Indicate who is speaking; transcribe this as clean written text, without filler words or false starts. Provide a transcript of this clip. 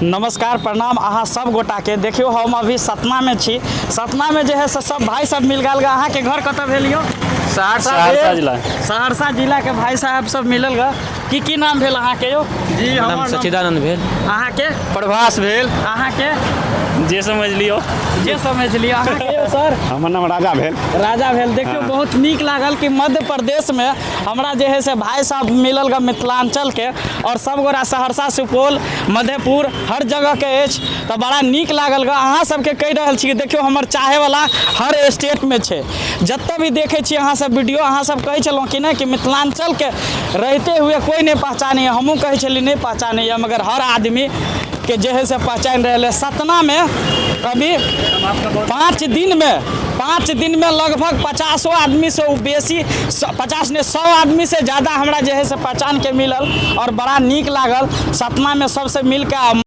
Speaker 1: नमस्कार प्रणाम अहाँ सब गोटा के। देखियो हम अभी सतना में छी। सतना में जो है सब भाई सब मिल गल। अहाँ के घर कत भेल यो?
Speaker 2: सहरसा जिला।
Speaker 1: सहरसा जिला के भाई साहब सब मिलल ग। की नाम भेल अहाँ के यो?
Speaker 2: जी हमर सच्चिदानंद भेल।
Speaker 1: अहाँ के?
Speaker 2: प्रभास भेल।
Speaker 1: अहाँ के?
Speaker 2: जे समझ लियो।
Speaker 1: जे समझ लियो। अहाँ के यो सर?
Speaker 3: हमर नाम राजा भेल।
Speaker 1: राजा भेल। देखियो बहुत नीक लागल कि मध्य प्रदेश में हमरा जे है से भाई साहब मिलल ग मिथिलांचल के, और सब गोरा सहरसा सुपौल मधेपुर हर जगह के अछि, तो बड़ा नीक लागल ग। अहाँ सबके कहि रहल छी देखियो हमर चाहे वाला हर स्टेट में छै। जत्ता भी देखे छी अहाँ सब वीडियो, अहाँ सब कहै छलहुँ कि नहीं कि मिथिलांचल के रहते हुए कोई नहीं पहचाने। हमहूँ कहै छली नहीं पहचाने, मगर हर आदमी के जे है से पहचान रहे। सतना में अभी 5 दिन में लगभग 50 आदमी से बेसी, 50 ने 100 आदमी से ज़्यादा हमरा जे है से पहचान के मिलल, और बड़ा नीक लागल। सतना में सबसे मिल के